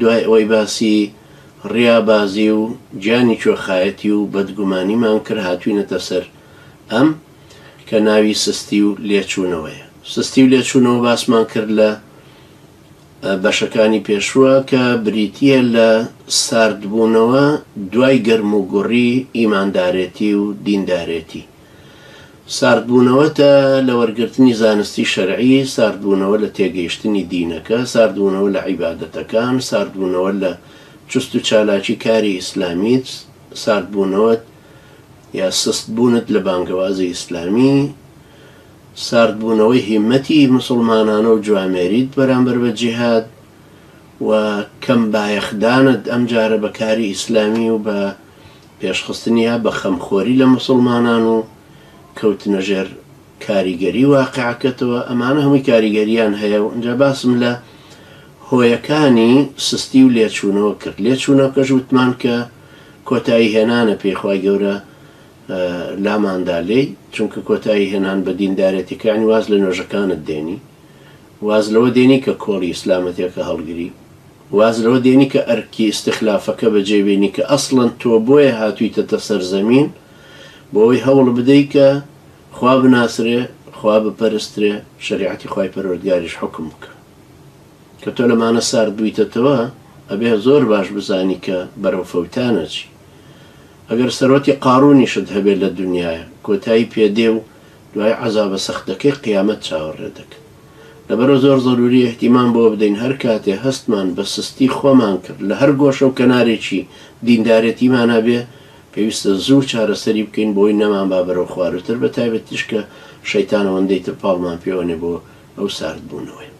دوای ئەوەی باسی ڕیابازی و گیانی کوێخایەتی و بەدگومانیمان کرد هاتووینەتە سەر ئەم کە ناوی سستی و لێچوونەوەیە. سستی و لێچوونەوە باسمان کرد لە بەشەکانی پێشووە کە بریتیە لە ساردبوونەوە دوای گەرم و گوڕی ئیماندارێتی و دیندارێتی. ساردبوونەوەتە لە وەرگرتنی زانستی شەرعی، ساردبوونەوە لە تێگەیشتنی دینەکە، ساردبوونەوە لە عیبادەتەکان، ساردبوونەوە لە چست و چالاکی کاری ئیسلامیت، ساردبوونەوەت یا سستبوونت لە بانگەوازی ئیسلامی، ساردبوونەوەی هیمەتی مسلمانانە و جوامێریت بەرامبەر بە جیهاد و کەم بایەخدانت ئەم جارە بە کاری ئیسلامی و بە پێشخستنیا بە خەمخۆری لە مسلمانان و کەوتنەژێر کاریگەری واقعەکەتەوە. ئەمانە هەمووی کاریگەریان هەیە و ئەنجا باسم لە هۆیەکانی سستی و لێچوونەوە کرد. لێچوونەوەکەش وتمان کە کۆتایی هێنانە پێخوای گەورە لاماندا لێی، چونکە کۆتایی هێنان بە دیندارەتەکانی واز لە نوێژەکانت دێنی، واز لەوە دێنی کە کۆڵی ئیسلامەتێکە هەڵگری، واز لەوە دێنی کە ئەرکی استخلافەکە بەجێبێنی کە ئەسڵەن تۆ بۆیە هاتوویتەتە سەرزەمین بۆەوەی هەوڵ بدەی کە خوا بناسرێ، خوا بپەرسترێ، شریعەتی خوای پەروەردگاریش حکم بکە. کە تۆ لەمانە سارد بوویتەتەوە ئەبێ زۆر باش بزانی کە بەرەو فەوتانە چی. ئەگەر سەرۆتی قاڕونیشت هەبێت لە دنیاە کۆتایی پێدێ و دوای عەزابە سەختەکەی قیامەت چاوەڕێ دەکەن. لەبەرەوە زۆر ضروری احتیمام بۆ بدەین هەر کاتێ هەستمان بە سستی خۆمان کرد لە هەر گۆشە و کەنارێکی دیندارەتیمان هەبێ پێویستە زوو چارەسەری بکەین بۆی نەمان با بەرەو خوارتر، بە تایبەتیش کە شەیتان ئەوەندەی تر پاڵمان پێوەنێ بۆ ئەو ساردبوونەوەی.